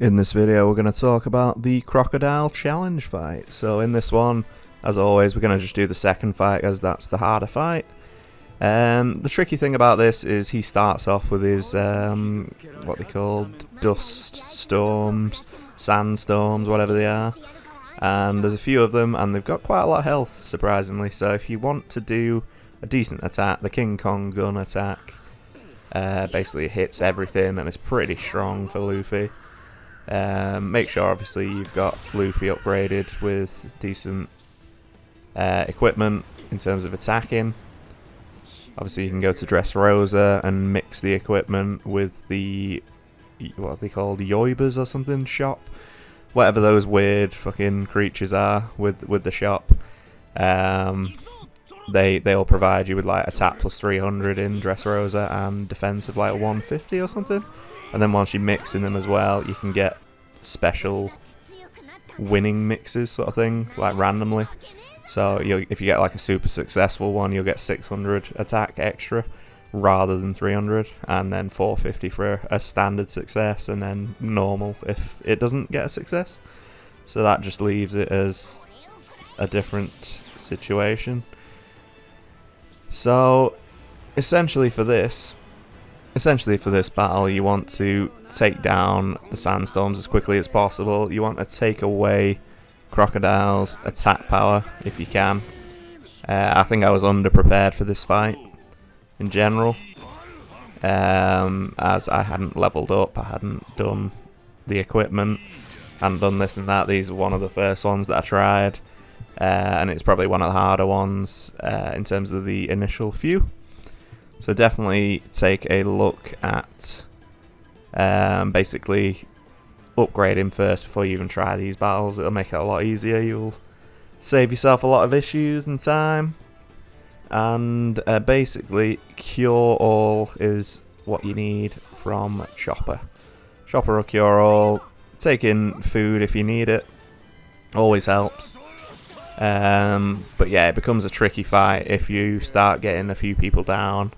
In this video we're going to talk about the Crocodile challenge fight. So in this one, as always, we're going to just do the second fight as that's the harder fight. The tricky thing about this is he starts off with his, what they call dust storms, sandstorms, whatever they are. And there's a few of them and they've got quite a lot of health, surprisingly. So if you want to do a decent attack, the King Kong gun attack basically hits everything and it's pretty strong for Luffy. Make sure obviously you've got Luffy upgraded with decent equipment in terms of attacking. Obviously you can go to Dressrosa and mix the equipment with the, what are they called, Yoibas or something shop? Whatever those weird fucking creatures are with the shop. They'll provide you with like attack plus 300 in Dressrosa and defense of like 150 or something. And then once you mix in them as well, you can get special winning mixes sort of thing, like randomly. So if you get like a super successful one, you'll get 600 attack extra rather than 300, and then 450 for a standard success, and then normal if it doesn't get a success. So that just leaves it as a different situation. So essentially for this battle, you want to take down the sandstorms as quickly as possible. You want to take away Crocodile's attack power if you can. I think I was underprepared for this fight in general, as I hadn't leveled up, I hadn't done the equipment, hadn't done this and that. These are one of the first ones that I tried, and it's probably one of the harder ones in terms of the initial few. So definitely take a look at basically upgrading first before you even try these battles. It'll make it a lot easier. You'll save yourself a lot of issues and time. And basically Cure All is what you need from Chopper. Chopper will Cure All. Taking food if you need it always helps. But yeah, it becomes a tricky fight if you start getting a few people down.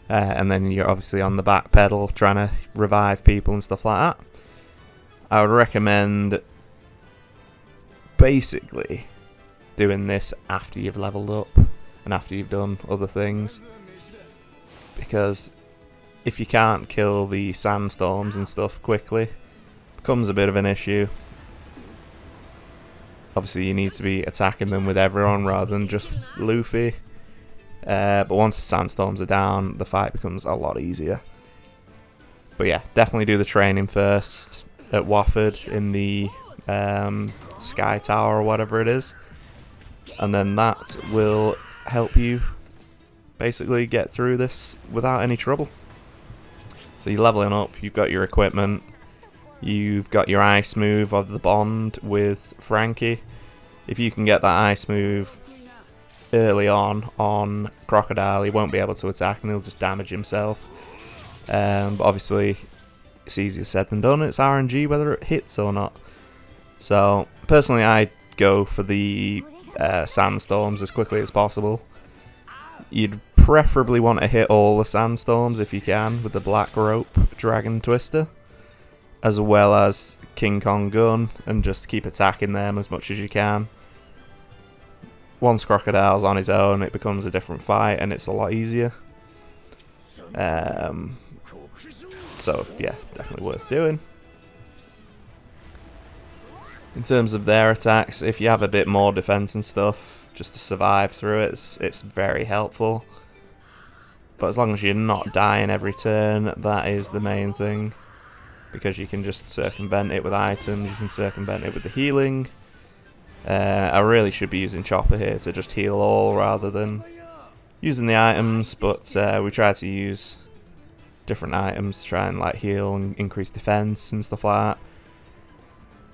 And then you're obviously on the back pedal trying to revive people and stuff like that. I would recommend basically doing this after you've leveled up and after you've done other things, because if you can't kill the sandstorms and stuff quickly, it becomes a bit of an issue. Obviously you need to be attacking them with everyone rather than just Luffy. But once the sandstorms are down, the fight becomes a lot easier. But yeah, definitely do the training first at Wofford in the Sky Tower or whatever it is. And then that will help you basically get through this without any trouble. So you're leveling up, you've got your equipment, you've got your ice move of the bond with Frankie. If you can get that ice move early on Crocodile, he won't be able to attack and he'll just damage himself. But obviously it's easier said than done. It's RNG whether it hits or not. So personally I go for the sandstorms as quickly as possible. You'd preferably want to hit all the sandstorms if you can with the Black Rope Dragon Twister, as well as King Kong Gun, and just keep attacking them as much as you can. Once Crocodile's on his own, it becomes a different fight and it's a lot easier. So yeah, definitely worth doing. In terms of their attacks, if you have a bit more defense and stuff, just to survive through it, it's very helpful. But as long as you're not dying every turn, that is the main thing. Because you can just circumvent it with items, you can circumvent it with the healing. I really should be using Chopper here to just heal all rather than using the items, but we try to use different items to try and like heal and increase defense and stuff like that,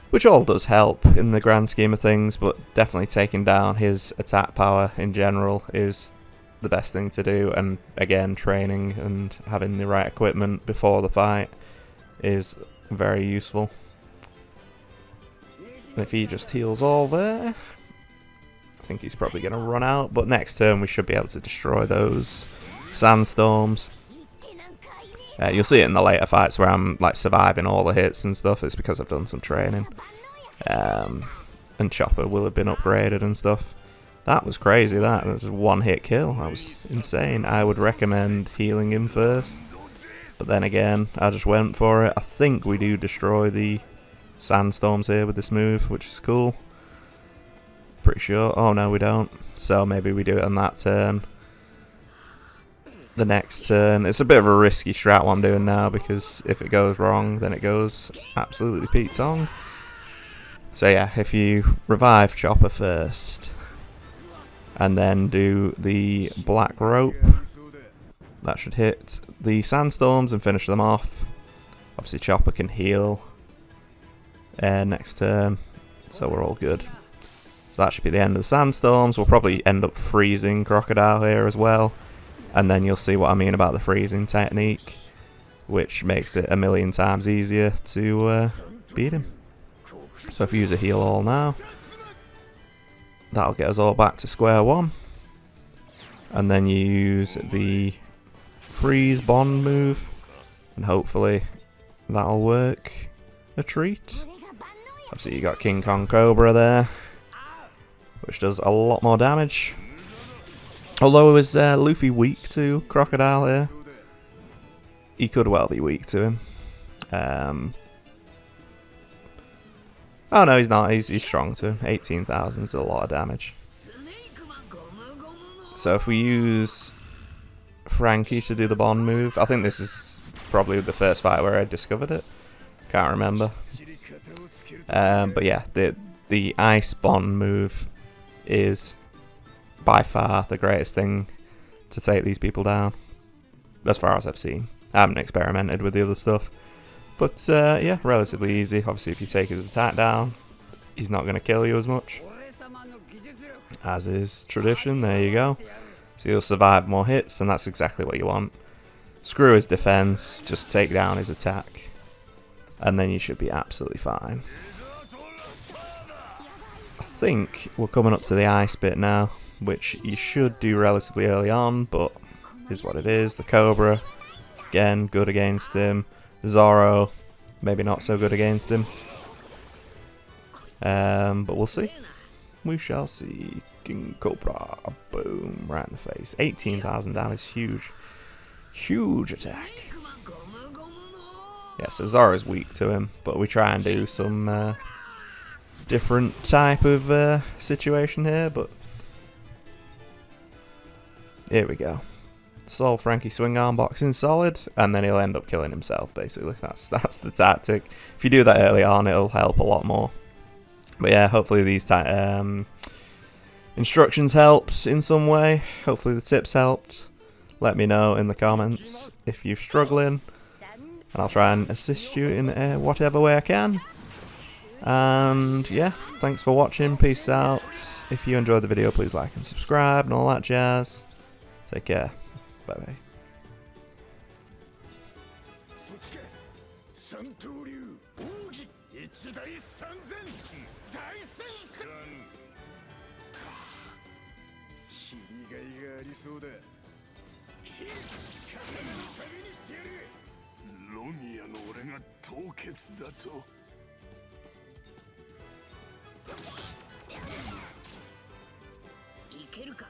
which all does help in the grand scheme of things. But definitely taking down his attack power in general is the best thing to do, and again, training and having the right equipment before the fight is very useful. If he just heals all there, I think he's probably going to run out, but next turn we should be able to destroy those sandstorms. You'll see it in the later fights where I'm like surviving all the hits and stuff. It's because I've done some training. And Chopper will have been upgraded and stuff. That was crazy, that was a one-hit kill. That was insane. I would recommend healing him first. But then again, I just went for it. I think we do destroy the sandstorms here with this move, which is cool. Pretty sure. Oh no, we don't. So maybe we do it on that turn. The next turn. It's a bit of a risky strat what I'm doing now, because if it goes wrong, then it goes absolutely Pete Tong. So yeah, if you revive Chopper first, and then do the black rope, that should hit the sandstorms and finish them off. Obviously Chopper can heal next turn, so we're all good. So that should be the end of the sandstorms. We'll probably end up freezing Crocodile here as well, and then you'll see what I mean about the freezing technique, which makes it a million times easier to beat him. So if you use a heal all now, that'll get us all back to square one. And then you use the freeze bond move, and hopefully that'll work a treat. Obviously you got King Kong Cobra there, which does a lot more damage. Although is Luffy weak to Crocodile here? He could well be weak to him. Oh no, he's not. He's strong to him. 18,000 is a lot of damage. So if we use Frankie to do the bond move, I think this is probably the first fight where I discovered it. Can't remember. But yeah, the ice bond move is by far the greatest thing to take these people down, as far as I've seen. I haven't experimented with the other stuff. But yeah, relatively easy. Obviously if you take his attack down, he's not going to kill you as much, as is tradition. There you go. So you'll survive more hits, and that's exactly what you want. Screw his defense, just take down his attack, and then you should be absolutely fine. I think we're coming up to the ice bit now, which you should do relatively early on, but is what it is. The Cobra, again, good against him. Zoro, maybe not so good against him. But we'll see. We shall see. King Cobra, boom, right in the face. 18,000 damage, huge. Huge attack. Yeah, so Zoro's weak to him, but we try and do some different type of situation here, but here we go. Solve Frankie swing arm boxing solid, and then he'll end up killing himself, basically. That's the tactic. If you do that early on, it'll help a lot more. But yeah, hopefully these instructions helped in some way. Hopefully the tips helped. Let me know in the comments if you're struggling, and I'll try and assist you in whatever way I can. And yeah, thanks for watching. Peace out. If you enjoyed the video, please like and subscribe and all that jazz. Take care. Bye bye.いけるか